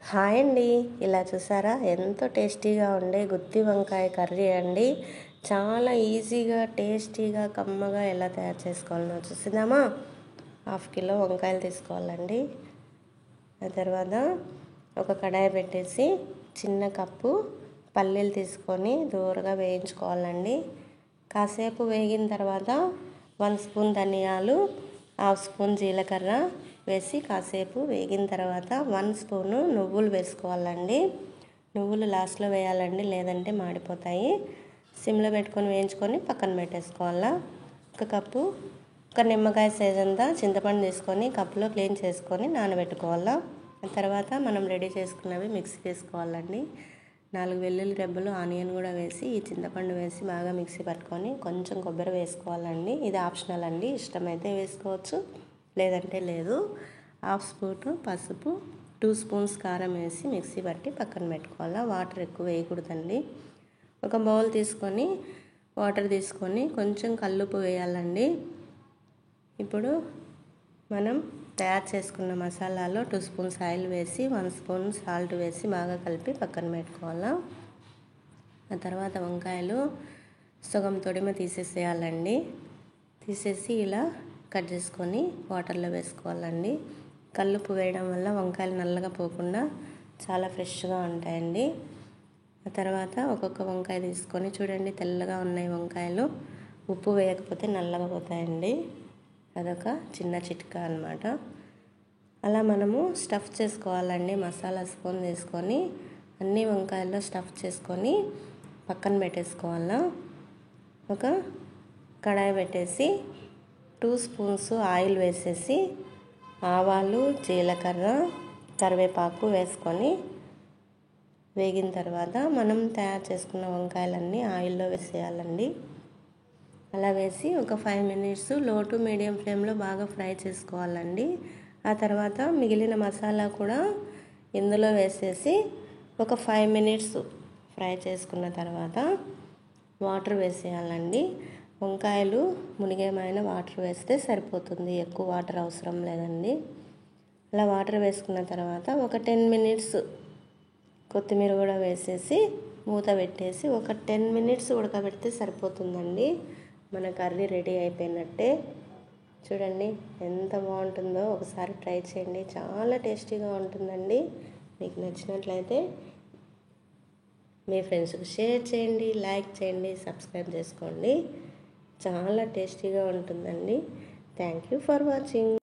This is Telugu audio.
హాయ్ అండి. ఇలా చూసారా ఎంతో టేస్టీగా ఉండే గుత్తి వంకాయ కర్రీ అండి. చాలా ఈజీగా టేస్టీగా కమ్మగా ఎలా తయారు చేసుకోవాలో చూసిద్దామా. 1/2 కిలో వంకాయలు తీసుకోవాలండి. ఆ తర్వాత ఒక కడాయి పెట్టేసి చిన్న కప్పు పల్లీలు తీసుకొని దూరగా వేయించుకోవాలండి. కాసేపు వేగిన తర్వాత 1 స్పూన్ ధనియాలు, 1/2 స్పూన్ జీలకర్ర వేసి కాసేపు వేగిన తర్వాత 1 స్పూను నువ్వులు వేసుకోవాలండి. నువ్వులు లాస్ట్లో వేయాలండి, లేదంటే మాడిపోతాయి. సిమ్లో పెట్టుకొని వేయించుకొని పక్కన పెట్టేసుకోవాలా. ఒక నిమ్మకాయ సైజ్ అంతా చింతపండు తీసుకొని కప్పులో క్లీన్ చేసుకొని నానబెట్టుకోవాలా. ఆ తర్వాత మనం రెడీ చేసుకున్నవి మిక్సీ వేసుకోవాలండి. 4 వెల్లుల్లి రెబ్బలు, ఆనియన్ కూడా వేసి ఈ చింతపండు వేసి బాగా మిక్సీ పట్టుకొని కొంచెం కొబ్బరి వేసుకోవాలండి. ఇది ఆప్షనల్ అండి, ఇష్టమైతే వేసుకోవచ్చు, లేదంటే లేదు. 1/2 స్పూను పసుపు, 2 స్పూన్స్ కారం వేసి మిక్సీ పట్టి పక్కన పెట్టుకోవాలా. వాటర్ ఎక్కువ వేయకూడదండి. ఒక బౌల్ తీసుకొని వాటర్ తీసుకొని కొంచెం కల్లుప్పు వేయాలండి. ఇప్పుడు మనం తయారు చేసుకున్న మసాలాలో 2 స్పూన్స్ ఆయిల్ వేసి 1 స్పూన్ సాల్ట్ వేసి బాగా కలిపి పక్కన పెట్టుకోవాలా. ఆ తర్వాత వంకాయలు సగం తొడిమ తీసేసేయాలండి. తీసేసి ఇలా కట్ చేసుకొని వాటర్లో వేసుకోవాలండి. కల్లుప్పు వేయడం వల్ల వంకాయలు నల్లగా పోకుండా చాలా ఫ్రెష్గా ఉంటాయండి. ఆ తర్వాత ఒక్కొక్క వంకాయ తీసుకొని చూడండి, తెల్లగా ఉన్నాయి వంకాయలు. ఉప్పు వేయకపోతే నల్లగా పోతాయండి. అదొక చిన్న చిట్కా అన్నమాట. అలా మనము స్టఫ్ చేసుకోవాలండి. మసాలా స్పూన్ తీసుకొని అన్ని వంకాయల్లో స్టఫ్ చేసుకొని పక్కన పెట్టేసుకోవాలా. ఒక కడాయి పెట్టేసి 2 స్పూన్స్ ఆయిల్ వేసేసి ఆవాలు, జీలకర్ర, కరివేపాకు వేసుకొని వేగిన తర్వాత మనం తయారు చేసుకున్న వంకాయలన్నీ ఆయిల్లో వేసేయాలండి. అలా వేసి ఒక 5 మినిట్స్ లో టు మీడియం ఫ్లేమ్లో బాగా ఫ్రై చేసుకోవాలండి. ఆ తర్వాత మిగిలిన మసాలా కూడా ఇందులో వేసేసి ఒక 5 మినిట్స్ ఫ్రై చేసుకున్న తర్వాత వాటర్ వేసేయాలండి. వంకాయలు మునిగేమైన వాటర్ వేస్తే సరిపోతుంది, ఎక్కువ వాటర్ అవసరం లేదండి. అలా వాటర్ వేసుకున్న తర్వాత ఒక 10 మినిట్స్ కొత్తిమీర కూడా వేసేసి మూత పెట్టేసి ఒక 10 మినిట్స్ ఉడకబెడితే సరిపోతుందండి. మన కర్రీ రెడీ అయిపోయినట్టే. చూడండి ఎంత బాగుంటుందో, ఒకసారి ట్రై చేయండి. చాలా టేస్టీగా ఉంటుందండి. మీకు నచ్చినట్లయితే మీ ఫ్రెండ్స్కి షేర్ చేయండి, లైక్ చేయండి, సబ్స్క్రైబ్ చేసుకోండి. చాలా టేస్టీగా ఉంటుందండి. Thank you for watching.